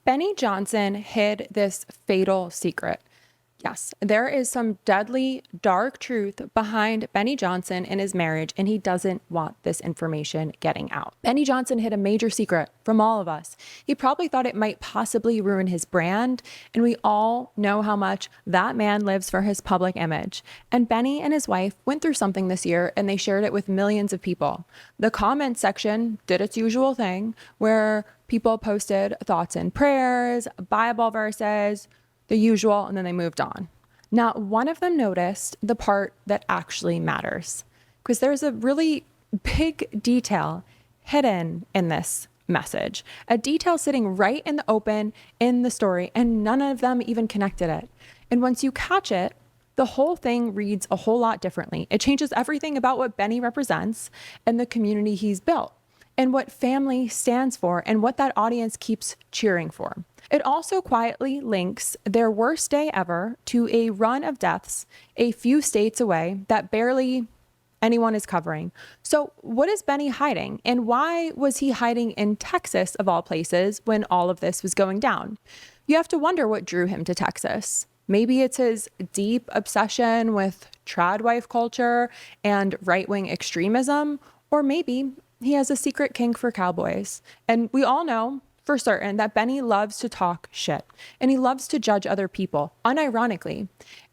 Benny Johnson hid this fatal secret. Yes, there is some deadly, dark truth behind Benny Johnson and his marriage, and he doesn't want this information getting out. Benny Johnson hid a major secret from all of us. He probably thought it might possibly ruin his brand, and we all know how much that man lives for his public image. And Benny and his wife went through something this year, and they shared it with millions of people. The comment section did its usual thing, where people posted thoughts and prayers, Bible verses, the usual, and then they moved on. Not one of them noticed the part that actually matters, because there's a really big detail hidden in this message, a detail sitting right in the open in the story, and none of them even connected it. And once you catch it, the whole thing reads a whole lot differently. It changes everything about what Benny represents and the community he's built, and what family stands for, and what that audience keeps cheering for. It also quietly links their worst day ever to a run of deaths a few states away that barely anyone is covering. So what is Benny hiding? And why was he hiding in Texas, of all places, when all of this was going down? You have to wonder what drew him to Texas. Maybe it's his deep obsession with trad wife culture and right-wing extremism, or maybe he has a secret kink for cowboys. And we all know for certain that Benny loves to talk shit, and he loves to judge other people, unironically.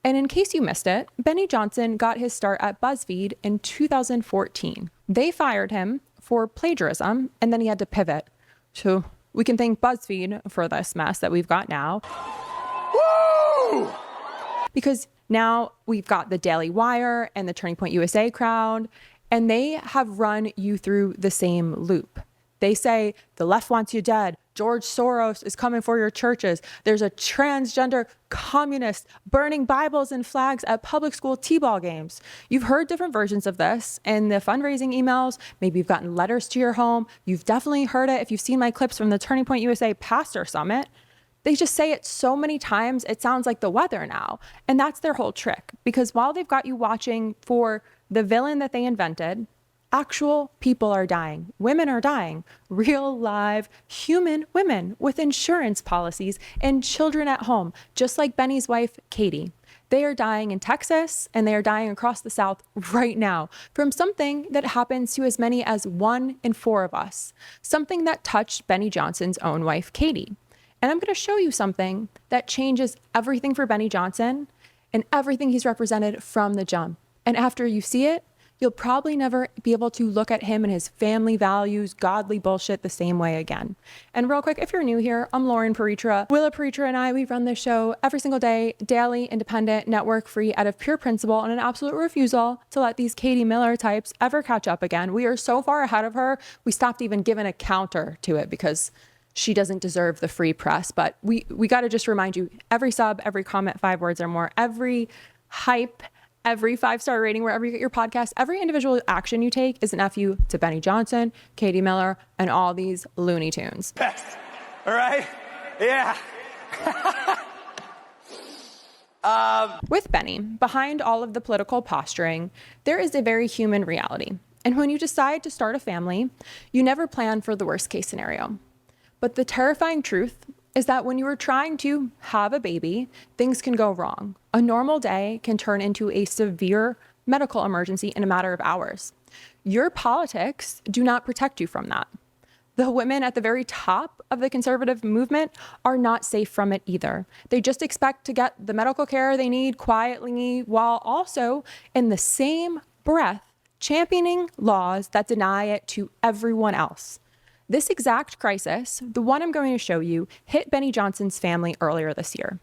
And in case you missed it, Benny Johnson got his start at BuzzFeed in 2014. They fired him for plagiarism, and then he had to pivot. So we can thank BuzzFeed for this mess that we've got now. Woo! Because now we've got the Daily Wire and the Turning Point USA crowd, and they have run you through the same loop. They say the left wants you dead. George Soros is coming for your churches. There's a transgender communist burning Bibles and flags at public school t-ball games. You've heard different versions of this in the fundraising emails. Maybe you've gotten letters to your home. You've definitely heard it if you've seen my clips from the Turning Point USA Pastor Summit. They just say it so many times, it sounds like the weather now. And that's their whole trick, because while they've got you watching for the villain that they invented, actual people are dying. Women are dying. Real, live, human women with insurance policies and children at home, just like Benny's wife, Katie. They are dying in Texas, and they are dying across the South right now from something that happens to as many as 1 in 4 of us, something that touched Benny Johnson's own wife, Katie. And I'm going to show you something that changes everything for Benny Johnson and everything he's represented from the jump. And after you see it, you'll probably never be able to look at him and his family values, godly bullshit the same way again. And real quick, if you're new here, I'm Lauren Paritra. Willa Paritra and I, we run this show every single day, daily, independent, network free, out of pure principle and an absolute refusal to let these Katie Miller types ever catch up again. We are so far ahead of her, we stopped even giving a counter to it because she doesn't deserve the free press. But we got to just remind you, every sub, every comment, 5 words or more, every hype, every 5-star rating, wherever you get your podcast, every individual action you take is an FU to Benny Johnson, Katie Miller, and all these Looney Tunes. Yes. All right? Yeah. With Benny, behind all of the political posturing, there is a very human reality. And when you decide to start a family, you never plan for the worst case scenario. But the terrifying truth is that when you are trying to have a baby, things can go wrong. A normal day can turn into a severe medical emergency in a matter of hours. Your politics do not protect you from that. The women at the very top of the conservative movement are not safe from it either. They just expect to get the medical care they need quietly, while also in the same breath championing laws that deny it to everyone else. This exact crisis, the one I'm going to show you, hit Benny Johnson's family earlier this year.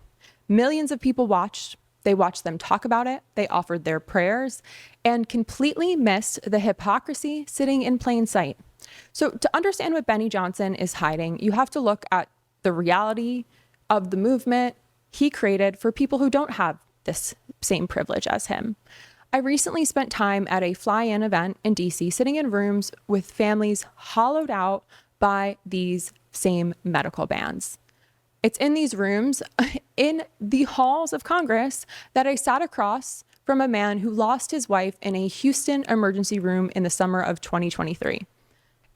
Millions of people watched. They watched them talk about it. They offered their prayers and completely missed the hypocrisy sitting in plain sight. So to understand what Benny Johnson is hiding, you have to look at the reality of the movement he created for people who don't have this same privilege as him. I recently spent time at a fly-in event in DC, sitting in rooms with families hollowed out by these same medical bans. It's in these rooms, in the halls of Congress, that I sat across from a man who lost his wife in a Houston emergency room in the summer of 2023.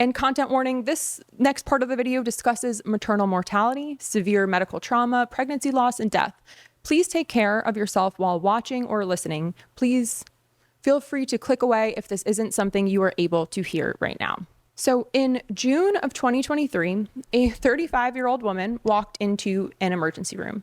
And content warning, this next part of the video discusses maternal mortality, severe medical trauma, pregnancy loss, and death. Please take care of yourself while watching or listening. Please feel free to click away if this isn't something you are able to hear right now. So in June of 2023, a 35-year-old woman walked into an emergency room.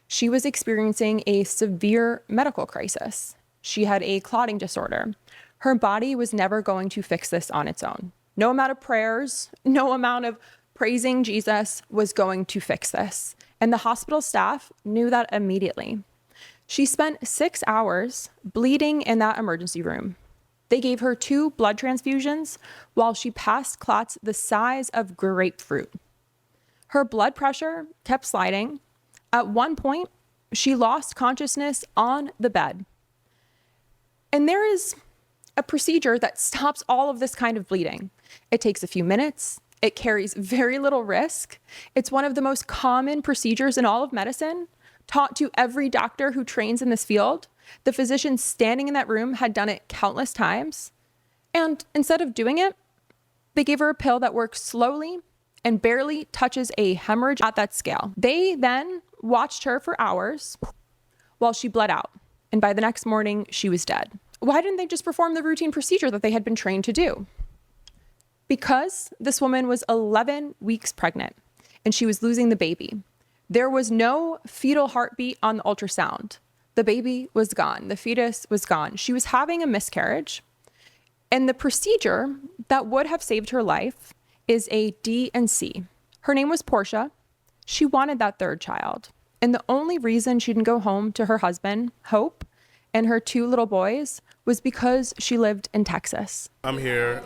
She was experiencing a severe medical crisis. She had a clotting disorder. Her body was never going to fix this on its own. No amount of prayers, no amount of praising Jesus was going to fix this. And the hospital staff knew that immediately. She spent 6 hours bleeding in that emergency room. They gave her 2 blood transfusions while she passed clots the size of grapefruit. Her blood pressure kept sliding. At one point, she lost consciousness on the bed. And there is a procedure that stops all of this kind of bleeding. It takes a few minutes. It carries very little risk. It's one of the most common procedures in all of medicine, taught to every doctor who trains in this field. The physician standing in that room had done it countless times. And instead of doing it, they gave her a pill that works slowly and barely touches a hemorrhage at that scale. They then watched her for hours while she bled out. And by the next morning, she was dead. Why didn't they just perform the routine procedure that they had been trained to do? Because this woman was 11 weeks pregnant and she was losing the baby. There was no fetal heartbeat on the ultrasound. The baby was gone. The fetus was gone. She was having a miscarriage. And the procedure that would have saved her life is a D&C. Her name was Portia. She wanted that 3rd child. And the only reason she didn't go home to her husband, Hope, and her 2 little boys was because she lived in Texas. I'm here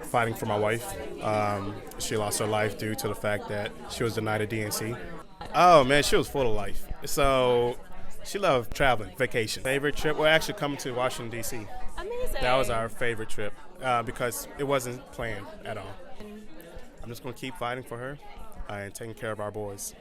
fighting for my wife. She lost her life due to the fact that she was denied a D&C. Oh man, she was full of life. So she loved traveling, vacation. Favorite trip? We're actually coming to Washington, D.C. Amazing. That was our favorite trip because it wasn't planned at all. I'm just going to keep fighting for her and taking care of our boys.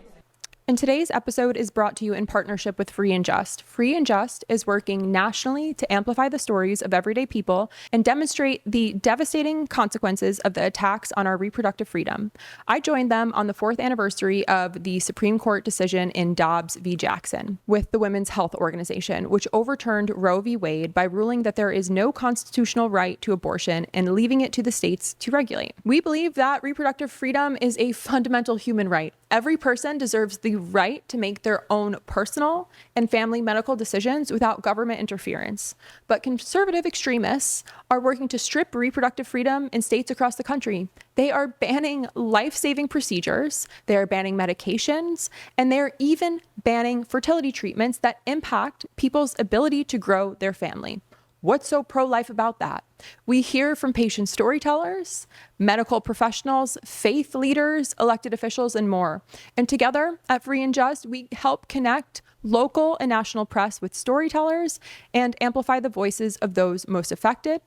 And today's episode is brought to you in partnership with Free and Just. Free and Just is working nationally to amplify the stories of everyday people and demonstrate the devastating consequences of the attacks on our reproductive freedom. I joined them on the 4th anniversary of the Supreme Court decision in Dobbs v. Jackson with the Women's Health Organization, which overturned Roe v. Wade by ruling that there is no constitutional right to abortion and leaving it to the states to regulate. We believe that reproductive freedom is a fundamental human right. Every person deserves the right to make their own personal and family medical decisions without government interference. But conservative extremists are working to strip reproductive freedom in states across the country. They are banning life-saving procedures, they are banning medications, and they're even banning fertility treatments that impact people's ability to grow their family. What's so pro-life about that? We hear from patient storytellers, medical professionals, faith leaders, elected officials, and more. And together at Free and Just, we help connect local and national press with storytellers and amplify the voices of those most affected.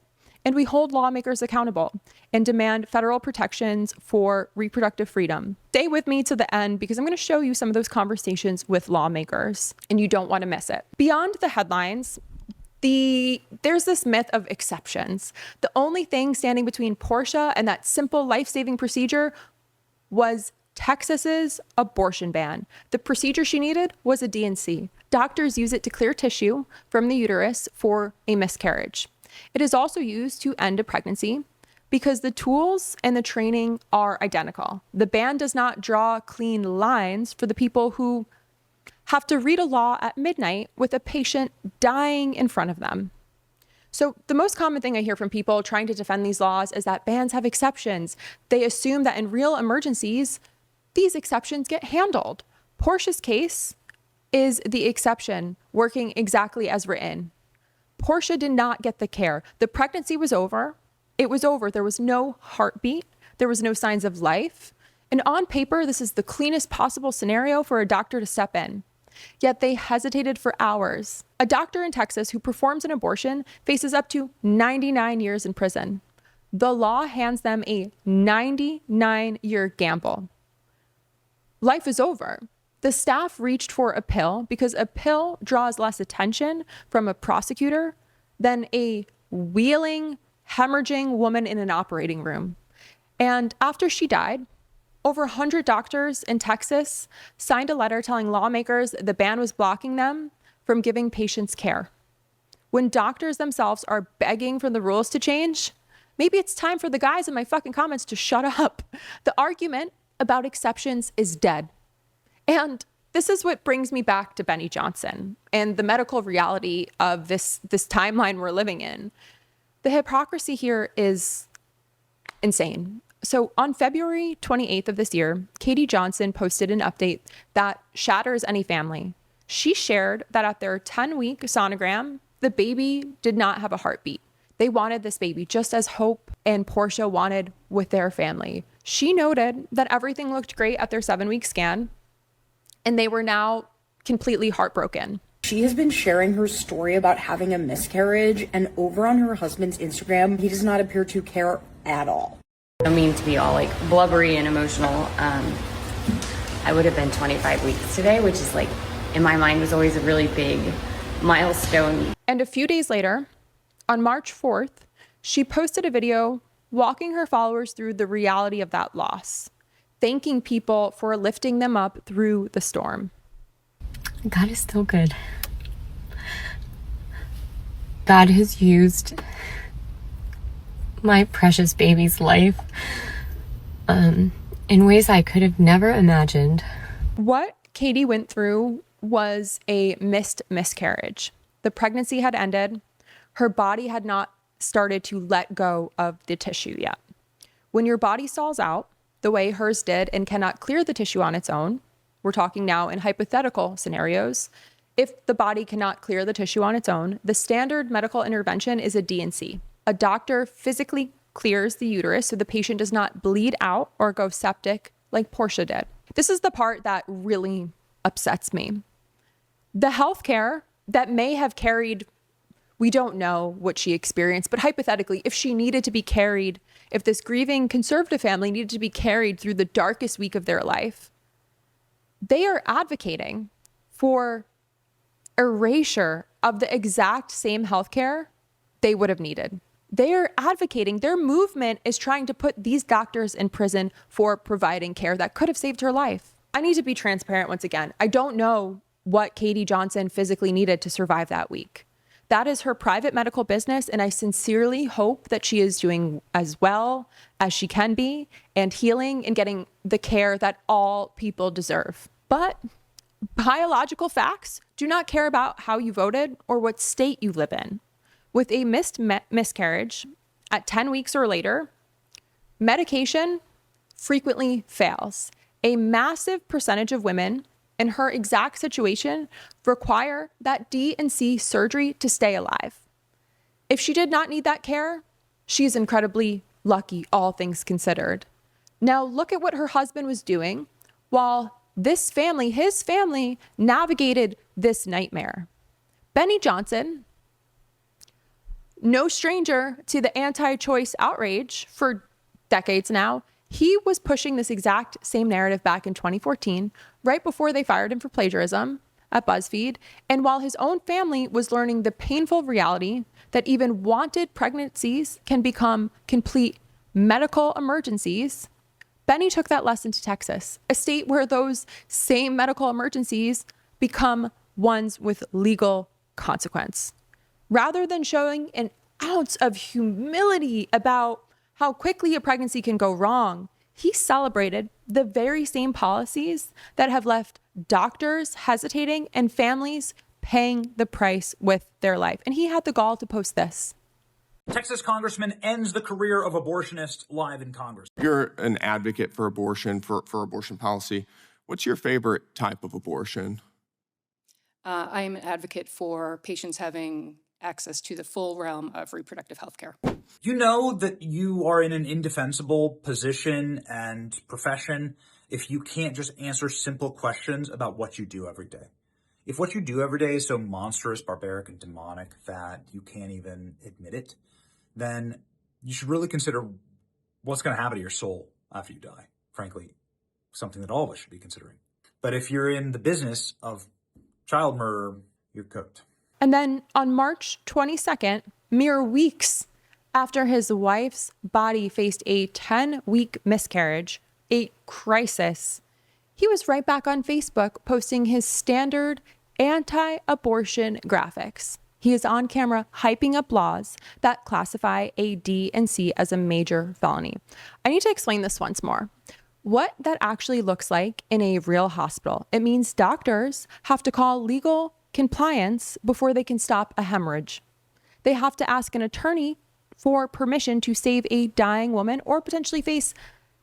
And we hold lawmakers accountable and demand federal protections for reproductive freedom. Stay with me to the end because I'm going to show you some of those conversations with lawmakers, and you don't want to miss it. Beyond the headlines, there's this myth of exceptions. The only thing standing between Portia and that simple life-saving procedure was Texas's abortion ban. The procedure she needed was a D&C. Doctors use it to clear tissue from the uterus for a miscarriage. It is also used to end a pregnancy because the tools and the training are identical. The ban does not draw clean lines for the people who have to read a law at midnight with a patient dying in front of them. So the most common thing I hear from people trying to defend these laws is that bans have exceptions. They assume that in real emergencies, these exceptions get handled. Portia's case is the exception working exactly as written. Portia did not get the care. The pregnancy was over. It was over. There was no heartbeat. There was no signs of life. And on paper, this is the cleanest possible scenario for a doctor to step in. Yet they hesitated for hours. A doctor in Texas who performs an abortion faces up to 99 years in prison. The law hands them a 99-year gamble. Life is over. The staff reached for a pill because a pill draws less attention from a prosecutor than a wheeling, hemorrhaging woman in an operating room. And after she died, over 100 doctors in Texas signed a letter telling lawmakers the ban was blocking them from giving patients care. When doctors themselves are begging for the rules to change, maybe it's time for the guys in my fucking comments to shut up. The argument about exceptions is dead. And this is what brings me back to Benny Johnson and the medical reality of this timeline we're living in. The hypocrisy here is insane. So on February 28th of this year, Katie Johnson posted an update that shatters any family. She shared that at their 10-week sonogram, the baby did not have a heartbeat. They wanted this baby just as Hope and Portia wanted with their family. She noted that everything looked great at their 7-week scan, and they were now completely heartbroken. She has been sharing her story about having a miscarriage, and over on her husband's Instagram, he does not appear to care at all. I don't mean to be all like blubbery and emotional. I would have been 25 weeks today, which is like, in my mind, was always a really big milestone. And a few days later, on March 4th, she posted a video walking her followers through the reality of that loss, thanking people for lifting them up through the storm. God is still good. God has used my precious baby's life in ways I could have never imagined. What Katie went through was a missed miscarriage. The pregnancy had ended. Her body had not started to let go of the tissue yet. When your body stalls out, the way hers did, and cannot clear the tissue on its own, we're talking now in hypothetical scenarios, if the body cannot clear the tissue on its own, the standard medical intervention is a D&C. A doctor physically clears the uterus so the patient does not bleed out or go septic like Portia did. This is the part that really upsets me. The healthcare that may have carried, we don't know what she experienced, but hypothetically, if she needed to be carried, if this grieving conservative family needed to be carried through the darkest week of their life, they are advocating for erasure of the exact same healthcare they would have needed. They are advocating, their movement is trying to put these doctors in prison for providing care that could have saved her life. I need to be transparent once again. I don't know what Katie Johnson physically needed to survive that week. That is her private medical business, and I sincerely hope that she is doing as well as she can be and healing and getting the care that all people deserve. But biological facts do not care about how you voted or what state you live in. With a missed miscarriage at 10 weeks or later, medication frequently fails. A massive percentage of women in her exact situation require that D&C surgery to stay alive. If she did not need that care, she is incredibly lucky, all things considered. Now look at what her husband was doing while his family navigated this nightmare. Benny Johnson, no stranger to the anti-choice outrage for decades now, he was pushing this exact same narrative back in 2014, right before they fired him for plagiarism at BuzzFeed. And while his own family was learning the painful reality that even wanted pregnancies can become complete medical emergencies, Benny took that lesson to Texas, a state where those same medical emergencies become ones with legal consequence. Rather than showing an ounce of humility about how quickly a pregnancy can go wrong, he celebrated the very same policies that have left doctors hesitating and families paying the price with their life. And he had the gall to post this. Texas congressman ends the career of abortionist live in Congress. You're an advocate for abortion, for abortion policy. What's your favorite type of abortion? I am an advocate for patients having access to the full realm of reproductive health care. You know that you are in an indefensible position and profession if you can't just answer simple questions about what you do every day. If what you do every day is so monstrous, barbaric, and demonic that you can't even admit it, then you should really consider what's going to happen to your soul after you die. Frankly, something that all of us should be considering. But if you're in the business of child murder, you're cooked. And then on March 22nd, mere weeks After his wife's body faced a 10-week miscarriage, a crisis, he was right back on Facebook posting his standard anti-abortion graphics. He is on camera hyping up laws that classify A, D, and C as a major felony. I need to explain this once more. What that actually looks like in a real hospital. It means doctors have to call legal compliance before they can stop a hemorrhage. They have to ask an attorney for permission to save a dying woman or potentially face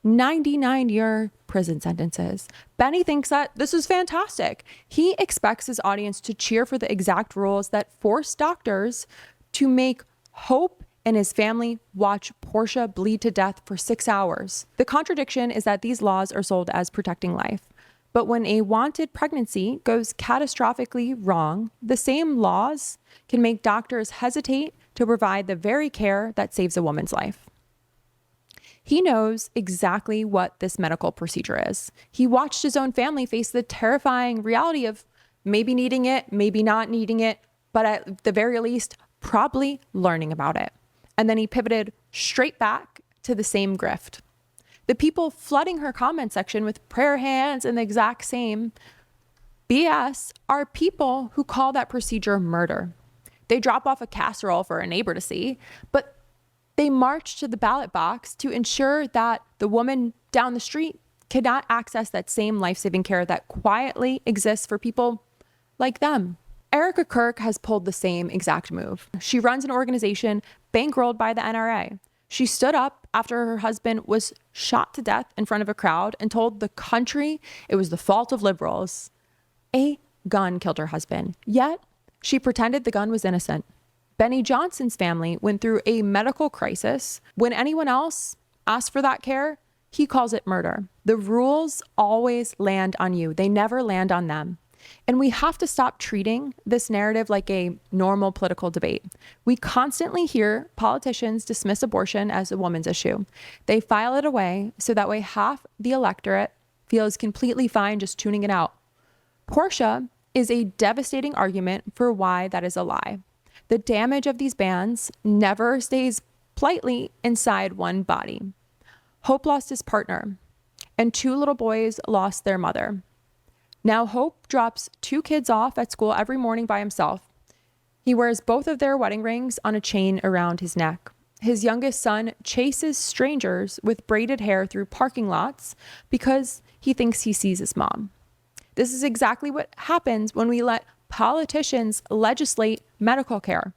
99-year prison sentences. Benny thinks that this is fantastic. He expects his audience to cheer for the exact rules that force doctors to make Hope and his family watch Portia bleed to death for 6 hours. The contradiction is that these laws are sold as protecting life. But when a wanted pregnancy goes catastrophically wrong, the same laws can make doctors hesitate to provide the very care that saves a woman's life. He knows exactly what this medical procedure is. He watched his own family face the terrifying reality of maybe needing it, maybe not needing it, but at the very least, probably learning about it. And then he pivoted straight back to the same grift. The people flooding her comment section with prayer hands and the exact same BS are people who call that procedure murder. They drop off a casserole for a neighbor to see, but they march to the ballot box to ensure that the woman down the street cannot access that same life-saving care that quietly exists for people like them. Erica Kirk has pulled the same exact move. She runs an organization bankrolled by the NRA. She stood up after her husband was shot to death in front of a crowd and told the country it was the fault of liberals. A gun killed her husband, yet she pretended the gun was innocent. Benny Johnson's family went through a medical crisis. When anyone else asks for that care, he calls it murder. The rules always land on you. They never land on them. And we have to stop treating this narrative like a normal political debate. We constantly hear politicians dismiss abortion as a woman's issue. They file it away so that way half the electorate feels completely fine just tuning it out. Portia is a devastating argument for why that is a lie. The damage of these bans never stays politely inside one body. Hope lost his partner, and 2 little boys lost their mother. Now Hope drops 2 kids off at school every morning by himself. He wears both of their wedding rings on a chain around his neck. His youngest son chases strangers with braided hair through parking lots because he thinks he sees his mom. This is exactly what happens when we let politicians legislate medical care.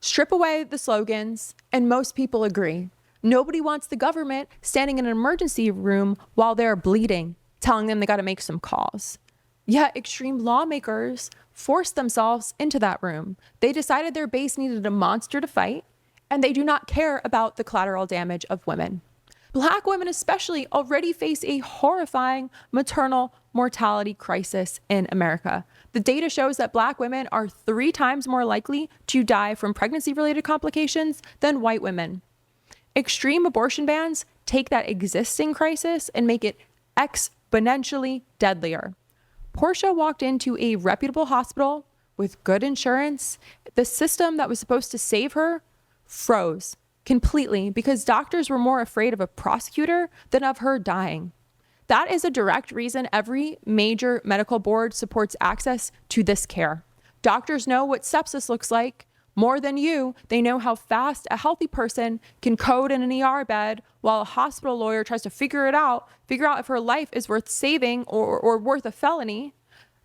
Strip away the slogans, and most people agree. Nobody wants the government standing in an emergency room while they're bleeding, telling them they got to make some calls. Yet extreme lawmakers forced themselves into that room. They decided their base needed a monster to fight, and they do not care about the collateral damage of women. Black women especially already face a horrifying maternal mortality crisis in America. The data shows that Black women are 3 times more likely to die from pregnancy-related complications than white women. Extreme abortion bans take that existing crisis and make it exponentially deadlier. Portia walked into a reputable hospital with good insurance. The system that was supposed to save her froze completely because doctors were more afraid of a prosecutor than of her dying. That is a direct reason every major medical board supports access to this care. Doctors know what sepsis looks like more than you. They know how fast a healthy person can code in an ER bed while a hospital lawyer tries to figure out if her life is worth saving or worth a felony.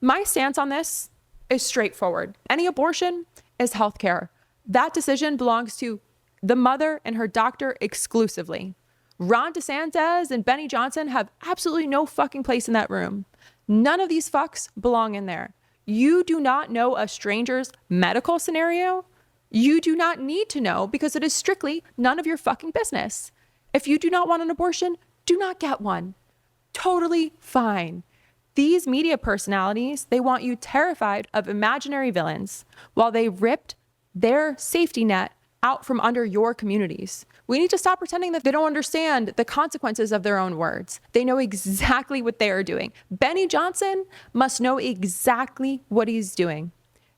My stance on this is straightforward. Any abortion is healthcare. That decision belongs to the mother and her doctor exclusively. Ron DeSantis and Benny Johnson have absolutely no fucking place in that room. None of these fucks belong in there. You do not know a stranger's medical scenario. You do not need to know because it is strictly none of your fucking business. If you do not want an abortion, do not get one. Totally fine. These media personalities, they want you terrified of imaginary villains while they ripped their safety net out from under your communities. We need to stop pretending that they don't understand the consequences of their own words. They know exactly what they are doing. Benny Johnson must know exactly what he's doing.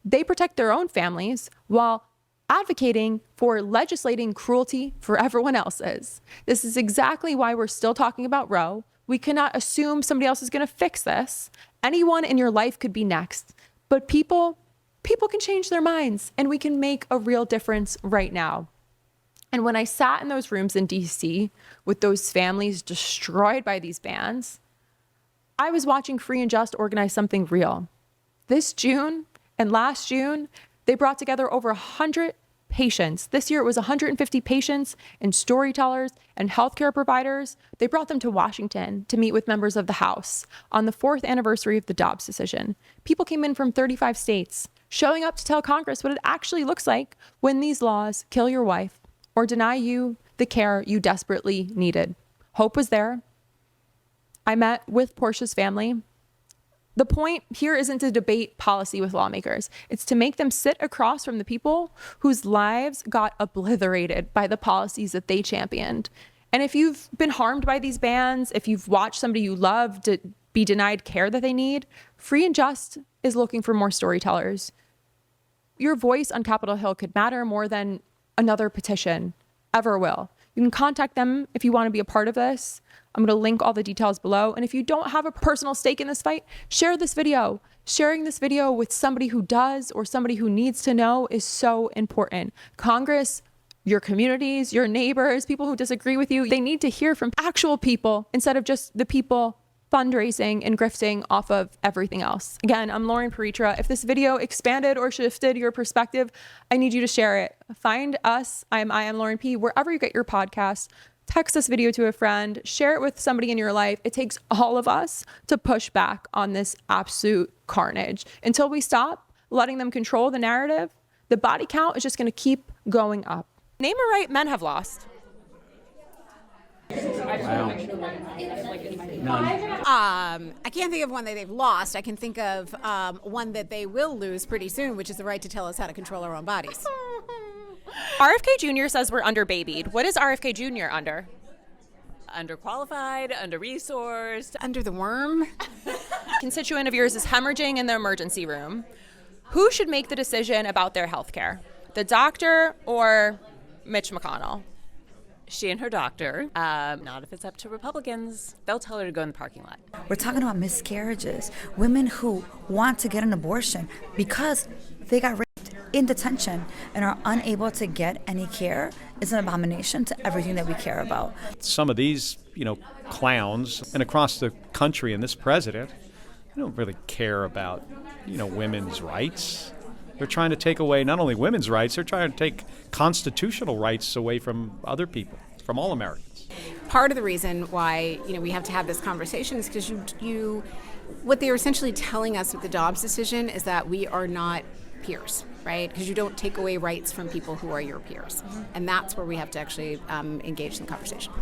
They protect their own families while advocating for legislating cruelty for everyone else's. This is exactly why we're still talking about Roe. We cannot assume somebody else is going to fix this. Anyone in your life could be next, but people can change their minds, and we can make a real difference right now. And when I sat in those rooms in DC with those families destroyed by these bans, I was watching Free and Just organize something real. This June and last June, they brought together over 100 patients. This year it was 150 patients and storytellers and healthcare providers. They brought them to Washington to meet with members of the House on the 4th anniversary of the Dobbs decision. People came in from 35 states, showing up to tell Congress what it actually looks like when these laws kill your wife or deny you the care you desperately needed. Hope was there. I met with Portia's family. The point here isn't to debate policy with lawmakers. It's to make them sit across from the people whose lives got obliterated by the policies that they championed. And if you've been harmed by these bans, if you've watched somebody you love be denied care that they need, Free and Just is looking for more storytellers. Your voice on Capitol Hill could matter more than another petition ever will. You can contact them if you want to be a part of this. I'm going to link all the details below. And if you don't have a personal stake in this fight, share this video. Sharing this video with somebody who does or somebody who needs to know is so important. Congress, your communities, your neighbors, people who disagree with you, they need to hear from actual people instead of just the people fundraising and grifting off of everything else. Again, I'm Lauren Paritra. If this video expanded or shifted your perspective, I need you to share it. Find us, I am Lauren P, wherever you get your podcasts. Text this video to a friend, share it with somebody in your life. It takes all of us to push back on this absolute carnage. Until we stop letting them control the narrative, the body count is just going to keep going up. Name a right men have lost. I can't think of one that they've lost. I can think of one that they will lose pretty soon, which is the right to tell us how to control our own bodies. RFK Jr. says we're underbabied. What is RFK Jr. under? Underqualified, under-resourced. Under the worm. Constituent of yours is hemorrhaging in the emergency room. Who should make the decision about their health care? The doctor or Mitch McConnell? She and her doctor. Not if it's up to Republicans. They'll tell her to go in the parking lot. We're talking about miscarriages. Women who want to get an abortion because they got raped in detention and are unable to get any care is an abomination to everything that we care about. Some of these, clowns and across the country and this president, they don't really care about, women's rights. They're trying to take away not only women's rights, they're trying to take constitutional rights away from other people, from all Americans. Part of the reason why, we have to have this conversation is because what they're essentially telling us with the Dobbs decision is that we are not peers, right? Because you don't take away rights from people who are your peers. And that's where we have to actually engage in the conversation.